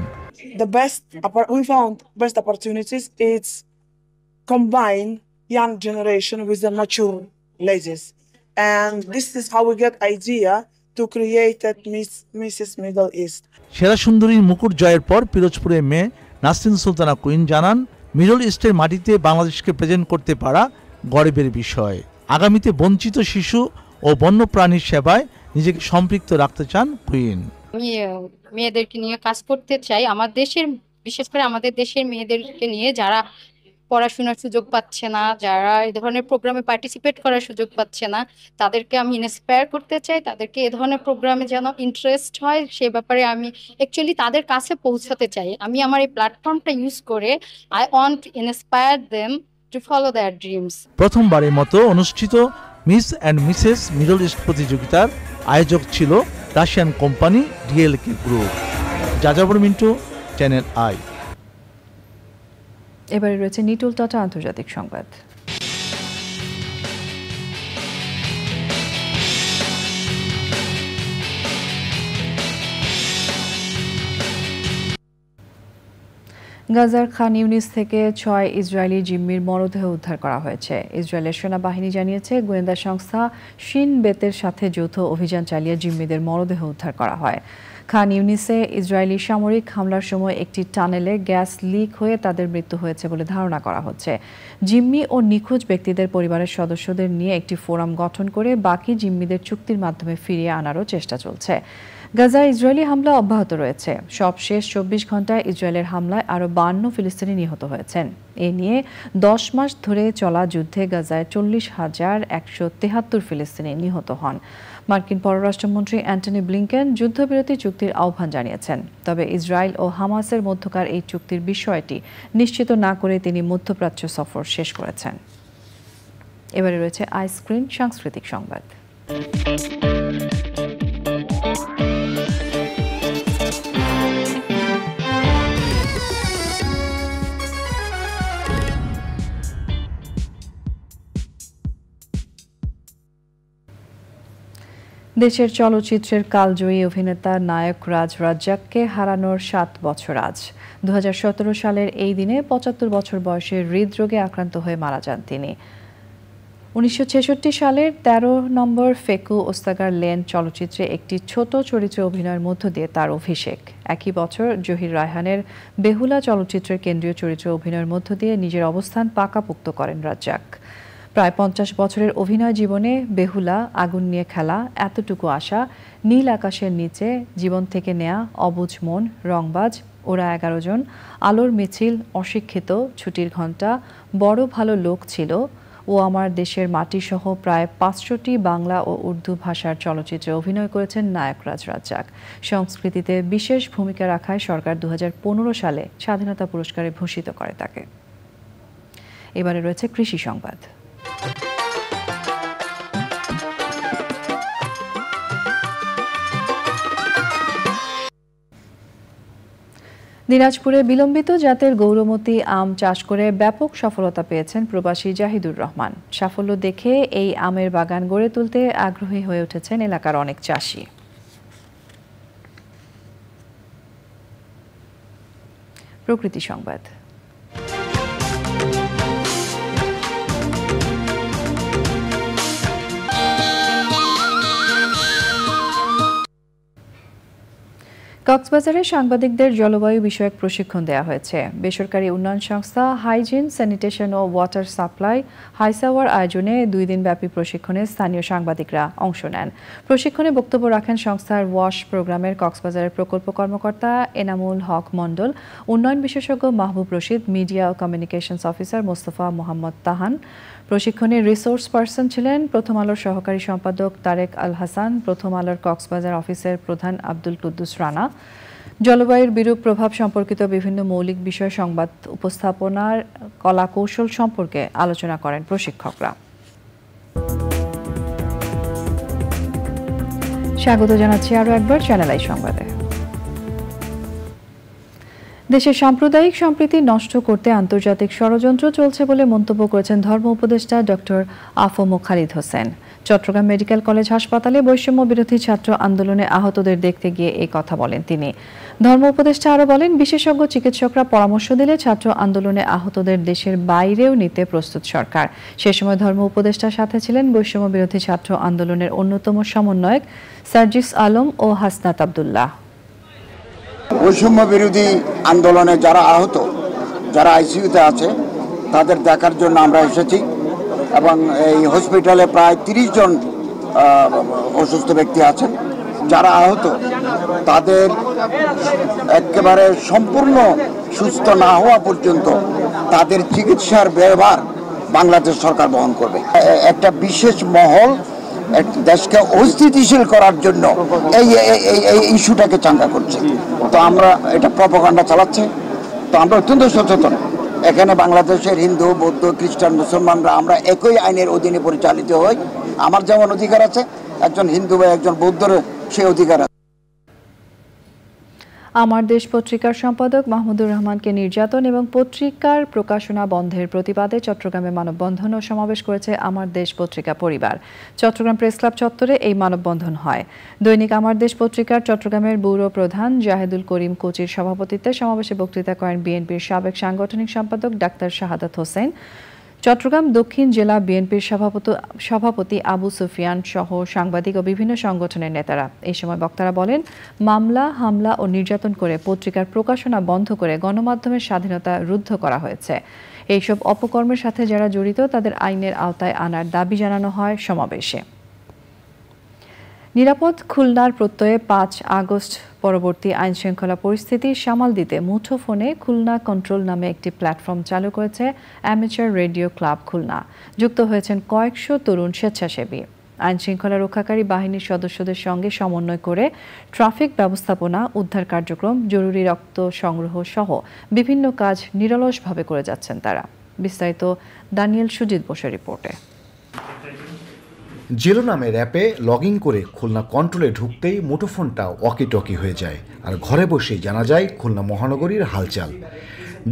We found best opportunities is combine young generation with the mature ladies, and this is how we get idea to create that Mrs. Middle East. সেরা সুন্দরীর মুকুট জয়ের পর পিরোজপুরে মেয়ে নাসরিন সুলতানা কুইন জানান, মিডল ইস্টের মাটিতে বাংলাদেশকে প্রেজেন্ট করতে পারা গর্বের বিষয়। আগামীতে বঞ্চিত শিশু ও বন্যপ্রাণীর সেবায় নিজেকে সম্পৃক্ত রাখতে চান কুইন। আমি মেয়েদেরকে নিয়ে কাজ করতে চাই, আমার দেশের, বিশেষ করে আমাদের দেশের মেয়েদেরকে নিয়ে যারা পড়াশোনার সুযোগ পাচ্ছে না, যারা এই ধরনের প্রোগ্রামে পার্টিসিপেট করার সুযোগ পাচ্ছে না, তাদেরকে আমি ইন্সপায়ার করতে চাই। তাদেরকে এ ধরনের প্রোগ্রামে যেন ইন্টারেস্ট হয় সে ব্যাপারে আমি অ্যাকচুয়ালি তাদের কাছে পৌঁছাতে চাই। আমি আমার এই প্ল্যাটফর্মটা ইউজ করে I want to inspire them to follow there dreams. প্রথমবারের মতো অনুষ্ঠিত miss and Mrs middle east প্রতিযোগিতার আয়োজক ছিল রাশিয়ান কোম্পানি ডিএলকে গ্রুপ। যাযাবর মিন্টু, চ্যানেল আই। এবারে রয়েছে নিটুল টাটা আন্তর্জাতিক সংবাদ। গাজার খান ইউনিস থেকে ৬ ইসরায়েলি জিম্মির মরদেহ উদ্ধার করা হয়েছে। ইসরায়েলের সেনাবাহিনী জানিয়েছে, গোয়েন্দা সংস্থা শিন বেতের সাথে যৌথ অভিযান চালিয়ে জিম্মিদের মরদেহ উদ্ধার করা হয়। খান ইউনিসে ইসরায়েলি সামরিক হামলার সময় একটি টানেলে গ্যাস লিক হয়ে তাদের মৃত্যু হয়েছে বলে ধারণা করা হচ্ছে। জিম্মি ও নিখোঁজ ব্যক্তিদের পরিবারের সদস্যদের নিয়ে একটি ফোরাম গঠন করে বাকি জিম্মিদের চুক্তির মাধ্যমে ফিরিয়ে আনারও চেষ্টা চলছে। গাজায় ইসরায়েলি হামলা অব্যাহত রয়েছে। সবশেষ ২৪ ঘন্টায় ইসরায়েলের হামলায় আরও ৫২ ফিলিস্তিনি নিহত হয়েছেন। এ নিয়ে ১০ মাস ধরে চলা যুদ্ধে গাজায় ৪০,১৭৩ ফিলিস্তিনি নিহত হন। মার্কিন পররাষ্ট্রমন্ত্রী অ্যান্টনি ব্লিংকেন যুদ্ধবিরতি চুক্তির আহ্বান জানিয়েছেন, তবে ইসরায়েল ও হামাসের মধ্যকার এই চুক্তির বিষয়টি নিশ্চিত না করে তিনি মধ্যপ্রাচ্য সফর শেষ করেছেন। এবারে রয়েছে আইস্ক্রিন সাংস্কৃতিক সংবাদ। দেশের চলচ্চিত্রের কালজয়ী অভিনেতা নায়ক রাজ রাজ্জাককে হারানোর ৭ বছর আজ। ২০১৭ সালের এই দিনে ৭৫ বছর বয়সে হৃদরোগে আক্রান্ত হয়ে মারা যান তিনি। ১৯৬৬ সালের ১৩ নম্বর ফেকু ওস্তাগার লেন চলচ্চিত্রে একটি ছোট চরিত্রে অভিনয়ের মধ্য দিয়ে তার অভিষেক। একই বছর জহির রায়হানের বেহুলা চলচ্চিত্রের কেন্দ্রীয় চরিত্রে অভিনয়ের মধ্য দিয়ে নিজের অবস্থান পাকাপোক্ত করেন রাজ্জাক। প্রায় 50 বছরের অভিনয় জীবনে বেহুলা, আগুন নিয়ে খেলা, এতটুকু আশা, নীল আকাশের নিচে, জীবন থেকে নেয়া, অবুঝ মন, রংবাজ, ওরা 11 জন, আলোর মিছিল, অশিক্ষিত, ছুটির ঘণ্টা, বড় ভালো লোক ছিল ও আমার দেশের মাটি সহ প্রায় 500টি বাংলা ও উর্দু ভাষার চলচ্চিত্রে অভিনয় করেছেন নায়করাজ রাজ্জাক। সংস্কৃতিতে বিশেষ ভূমিকা রাখায় সরকার 2015 সালে স্বাধীনতা পুরস্কারে ভূষিত করে তাকে। এবারে রয়েছে কৃষি সংবাদ। দিনাজপুরে বিলম্বিত জাতের গৌরমতী আম চাষ করে ব্যাপক সফলতা পেয়েছেন প্রবাসী জাহিদুর রহমান। সাফল্য দেখে এই আমের বাগান গড়ে তুলতে আগ্রহী হয়ে উঠেছেন এলাকার অনেক চাষি। প্রকৃতি সংবাদ। কক্সবাজারে সাংবাদিকদের জলবায়ু বিষয়ক প্রশিক্ষণ দেওয়া হয়েছে। বেসরকারি উন্নয়ন সংস্থা হাইজিন, স্যানিটেশন ও ওয়াটার সাপ্লাই হাইসাওয়ার আয়োজনে 2 দিনব্যাপী প্রশিক্ষণে স্থানীয় সাংবাদিকরা অংশ নেন। প্রশিক্ষণে বক্তব্য রাখেন সংস্থার ওয়াশ প্রোগ্রামের কক্সবাজারের প্রকল্প কর্মকর্তা এনামুল হক মণ্ডল, উন্নয়ন বিশেষজ্ঞ মাহবুব রশিদ, মিডিয়া ও কমিউনিকেশনস অফিসার মোস্তফা মোহাম্মদ তাহান। প্রশিক্ষণে রিসোর্স পার্সন ছিলেন প্রথম আলোর সহকারী সম্পাদক তারেক আল হাসান, প্রথম আলোর কক্সবাজার অফিসের প্রধান আব্দুল কুদ্দুস রানা। জলবায়ুর বিরূপ প্রভাব সম্পর্কিত বিভিন্ন মৌলিক বিষয় সংবাদ উপস্থাপনার কলা কৌশল সম্পর্কে আলোচনা করেন প্রশিক্ষকরা। স্বাগত জানাচ্ছি আরও একবার চ্যানেল আই সংবাদে। দেশের সাম্প্রদায়িক সম্প্রীতি নষ্ট করতে আন্তর্জাতিক ষড়যন্ত্র চলছে বলে মন্তব্য করেছেন ধর্ম উপদেষ্টা doctor AFM Khalid Hossain. Chattogram medical college হাসপাতালে বৈষম্য বিরোধী ছাত্র আন্দোলনে আহতদের দেখতে গিয়ে এই কথা বলেন তিনি। ধর্ম উপদেষ্টা আরও বলেন, বিশেষজ্ঞ চিকিৎসকরা পরামর্শ দিলে ছাত্র আন্দোলনে আহতদের দেশের বাইরেও নিতে প্রস্তুত সরকার। সে সময় ধর্ম উপদেষ্টার সাথে ছিলেন বৈষম্য বিরোধী ছাত্র আন্দোলনের অন্যতম সমন্বয়ক সার্জিস আলম ও হাসনাত আব্দুল্লাহ। বৈষম্য বিরোধী আন্দোলনে যারা আহত, যারা আইসিইউতে আছে, তাদের দেখার জন্য আমরা এসেছি এবং এই হসপিটালে প্রায় 30 জন অসুস্থ ব্যক্তি আছেন। যারা আহত তাদের একেবারে সম্পূর্ণ সুস্থ না হওয়া পর্যন্ত তাদের চিকিৎসার ব্যয়ভার বাংলাদেশ সরকার বহন করবে। একটা বিশেষ মহল দেশকে অস্থিতিশীল করার জন্য এই ইস্যুটাকে চাঙ্গা করছে। তো আমরা এটা প্রপাগান্ডা চালাচ্ছে। তো আমরা অত্যন্ত সচেতন। এখানে বাংলাদেশের হিন্দু, বৌদ্ধ, খ্রিস্টান, মুসলমানরা আমরা একই আইনের অধীনে পরিচালিত হই। আমার যেমন অধিকার আছে, একজন হিন্দু বা একজন বৌদ্ধর সেই অধিকার আছে। আমার দেশ পত্রিকার সম্পাদক মাহমুদুর রহমানকে নির্যাতন এবং পত্রিকার প্রকাশনা বন্ধের প্রতিবাদে চট্টগ্রামে মানববন্ধন ও সমাবেশ করেছে আমার দেশ পত্রিকা পরিবার। চট্টগ্রাম প্রেস ক্লাব চত্বরে এই মানববন্ধন হয়। দৈনিক আমার দেশ পত্রিকার চট্টগ্রামের ব্যুরো প্রধান জাহেদুল করিম কোচির সভাপতিত্বে সমাবেশে বক্তৃতা করেন বিএনপির সাবেক সাংগঠনিক সম্পাদক ডাক্তার শাহাদাত হোসেন। চট্টগ্রাম দক্ষিণ জেলা বিএনপির সভাপতি আবু সুফিয়ান সহ সাংবাদিক ও বিভিন্ন সংগঠনের নেতারা। এই সময় বক্তারা বলেন, মামলা, হামলা ও নির্যাতন করে পত্রিকার প্রকাশনা বন্ধ করে গণমাধ্যমের স্বাধীনতা রুদ্ধ করা হয়েছে। এইসব অপকর্মের সাথে যারা জড়িত তাদের আইনের আওতায় আনার দাবি জানানো হয় সমাবেশে। নিরাপদ খুলনার প্রত্যয়ে 5 আগস্ট পরবর্তী আইনশৃঙ্খলা পরিস্থিতি সামাল দিতে মুঠোফোনে খুলনা কন্ট্রোল নামে একটি প্ল্যাটফর্ম চালু করেছে অ্যামেচার রেডিও ক্লাব খুলনা। যুক্ত হয়েছেন কয়েকশো তরুণ স্বেচ্ছাসেবী। আইনশৃঙ্খলা রক্ষাকারী বাহিনীর সদস্যদের সঙ্গে সমন্বয় করে ট্রাফিক ব্যবস্থাপনা, উদ্ধার কার্যক্রম, জরুরি রক্ত সংগ্রহ সহ বিভিন্ন কাজ নিরলসভাবে করে যাচ্ছেন তারা। বিস্তারিত দানিয়েল সুজিত বসের রিপোর্টে। জেলো নামের অ্যাপে লগ ইন করে খুলনা কন্ট্রোলে ঢুকতেই মুঠোফোনটা ওয়াকিটকি হয়ে যায়, আর ঘরে বসেই জানা যায় খুলনা মহানগরীর হালচাল।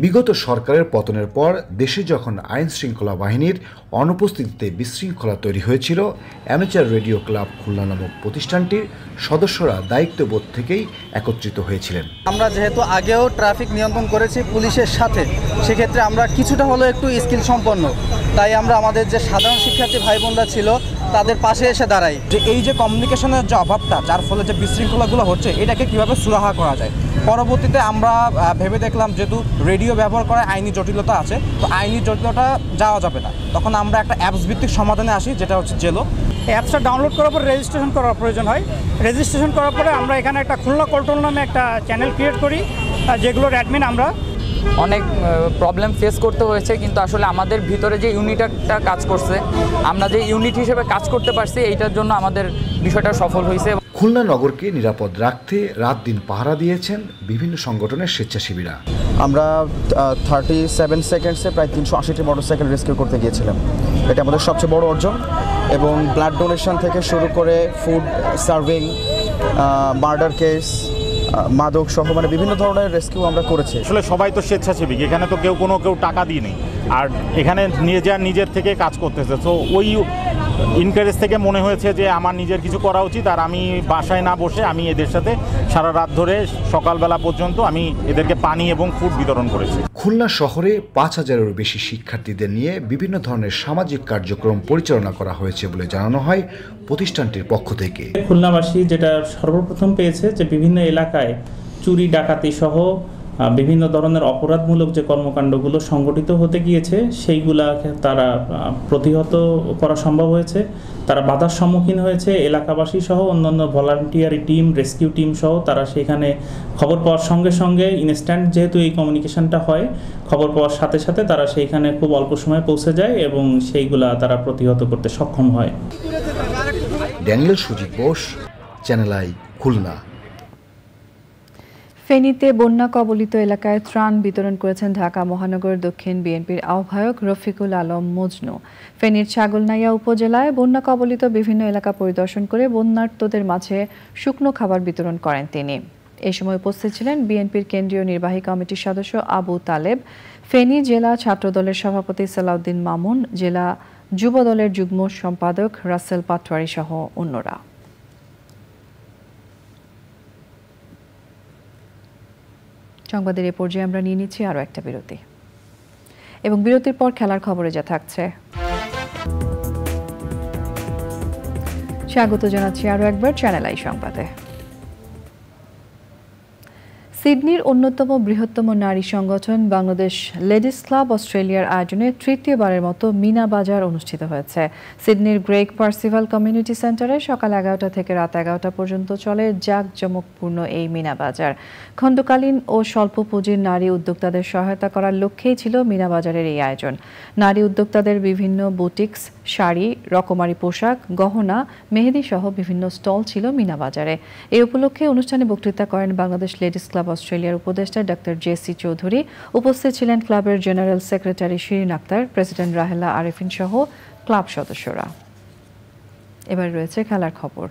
বিগত সরকারের পতনের পর দেশে যখন আইন শৃঙ্খলা বাহিনীর অনুপস্থিতিতে বিশৃঙ্খলা তৈরি হয়েছিল, অ্যামেচার রেডিও ক্লাব খুলনা নামক প্রতিষ্ঠানটির সদস্যরা দায়িত্ববোধ থেকেই একত্রিত হয়েছিলেন। আমরা যেহেতু আগেও ট্রাফিক নিয়ন্ত্রণ করেছি পুলিশের সাথে, সেক্ষেত্রে আমরা কিছুটা হলেও একটু স্কিল সম্পন্ন, তাই আমরা আমাদের যে সাধারণ শিক্ষার্থী ভাই বোনরা ছিল তাদের পাশে এসে দাঁড়াই। যে এই যে কমিউনিকেশনের যে অভাবটা, যার ফলে যে বিশৃঙ্খলাগুলো হচ্ছে, এটাকে কিভাবে সুরাহা করা যায়, পরবর্তীতে আমরা ভেবে দেখলাম যেহেতু রেডিও ব্যবহার করার আইনি জটিলতা আছে, তো আইনি জটিলতা যাওয়া যাবে না। তখন আমরা একটা অ্যাপস ভিত্তিক সমাধানে আসি, যেটা হচ্ছে জেলো। অ্যাপসটা ডাউনলোড করার পর রেজিস্ট্রেশন করার প্রয়োজন হয়। রেজিস্ট্রেশন করার পরে আমরা এখানে একটা খুলনা কন্ট্রোল নামে একটা চ্যানেল ক্রিয়েট করি, যেগুলোর অ্যাডমিন আমরা। অনেক প্রবলেম ফেস করতে হয়েছে, কিন্তু আসলে আমাদের ভিতরে যে ইউনিটটা কাজ করছে, আমরা যে ইউনিট হিসেবে কাজ করতে পারছি, এইটার জন্য আমাদের বিষয়টা সফল হয়েছে। খুলনা নগরকে নিরাপদ রাখতে রাত দিন পাহারা দিয়েছেন বিভিন্ন সংগঠনের স্বেচ্ছাসেবীরা। আমরা 37 সেকেন্ডসে প্রায় 380টি মোটরসাইকেল রেস্কিউ করতে গিয়েছিলাম। এটা আমাদের সবচেয়ে বড় অর্জন। এবং ব্লাড ডোনেশন থেকে শুরু করে ফুড সার্ভিং, মার্ডার কেস, মাদক সহ মানে বিভিন্ন ধরনের রেস্কিউ আমরা করেছি। আসলে সবাই তো স্বেচ্ছাসেবী, এখানে তো কেউ টাকা দিয়ে নেই, আর এখানে নিজের থেকে কাজ করতেছে। তো ওই ইনকারেজ থেকে মনে হয়েছে যে আমার নিজের কিছু করা উচিত, আর আমি বাসায় না বসে আমি এদের সাথে সারা রাত ধরে সকালবেলা পর্যন্ত আমি এদেরকে পানি এবং ফুড বিতরণ করেছি। খুলনা শহরে 5000-এরও বেশি শিক্ষার্থীদের নিয়ে বিভিন্ন ধরনের সামাজিক কার্যক্রম পরিচালনা করা হয়েছে বলে জানানো হয় প্রতিষ্ঠানটির পক্ষ থেকে। খুলনাবাসী যেটা সর্বপ্রথম পেয়েছে যে বিভিন্ন এলাকায় চুরি ডাকাতি সহ বিভিন্ন ধরনের অপরাধমূলক যে কর্মকাণ্ডগুলো সংগঠিত হতে গিয়েছে, সেইগুলাকে তারা প্রতিহত করা সম্ভব হয়েছে। তারা বাধার সম্মুখীন হয়েছে। এলাকাবাসী সহ অন্যান্য ভলান্টিয়ারি টিম, রেস্কিউ টিম সহ তারা সেখানে খবর পাওয়ার সঙ্গে সঙ্গে ইনস্ট্যান্ট, যেহেতু এই কমিউনিকেশনটা হয়, খবর পাওয়ার সাথে সাথে তারা সেইখানে খুব অল্প সময়ে পৌঁছে যায় এবং সেইগুলা তারা প্রতিহত করতে সক্ষম হয়। Daniel Sujit Bose, channel I, Khulna. ফেনীতে বন্যা কবলিত এলাকায় ত্রাণ বিতরণ করেছেন ঢাকা মহানগর দক্ষিণ বিএনপির আহ্বায়ক রফিকুল আলম মজনু। ফেনীর ছাগলনাইয়া উপজেলায় বন্যা কবলিত বিভিন্ন এলাকা পরিদর্শন করে বন্যার্তদের মাঝে শুকনো খাবার বিতরণ করেন তিনি। এই সময় উপস্থিত ছিলেন বিএনপির কেন্দ্রীয় নির্বাহী কমিটির সদস্য আবু তালেব, ফেনী জেলা ছাত্রদলের সভাপতি সালাউদ্দিন মামুন, জেলা যুব দলের যুগ্ম সম্পাদক রাসেল পাটোয়ারি সহ অন্যরা। সংবাদের এ পর্যায়ে আমরা নিয়ে নিচ্ছি আরও একটা বিরতি, এবং বিরতির পর খেলার খবরে যা থাকছে। স্বাগত জানাচ্ছি আরও একবার চ্যানেল আই সংবাদে। সিডনির অন্যতম বৃহত্তম নারী সংগঠন বাংলাদেশ লেডিস ক্লাব অস্ট্রেলিয়ার আয়োজনে তৃতীয়বারের মতো মিনা বাজার অনুষ্ঠিত হয়েছে। সিডনির গ্রেগ পার্সিভাল কমিউনিটি সেন্টারে সকাল 11টা থেকে রাত 11টা পর্যন্ত চলে জাঁকজমকপূর্ণ এই মিনা বাজার। খণ্ডকালীন ও স্বল্প পুঁজির নারী উদ্যোক্তাদের সহায়তা করার লক্ষ্যেই ছিল মিনা বাজারের এই আয়োজন। নারী উদ্যোক্তাদের বিভিন্ন বুটিক্স, শাড়ি, রকমারি পোশাক, গহনা, মেহেদি সহ বিভিন্ন স্টল ছিল মিনা বাজারে। এই উপলক্ষে অনুষ্ঠানে বক্তৃতা করেন বাংলাদেশ লেডিস ক্লাব অস্ট্রেলিয়ার উপদেষ্টা ডক্টর জেসি চৌধুরী। উপস্থিত ছিলেন ক্লাবের general secretary Shirin Akhter, president Rahela Arefin সহ ক্লাব সদস্যরা। এবার রয়েছে খেলার খবর।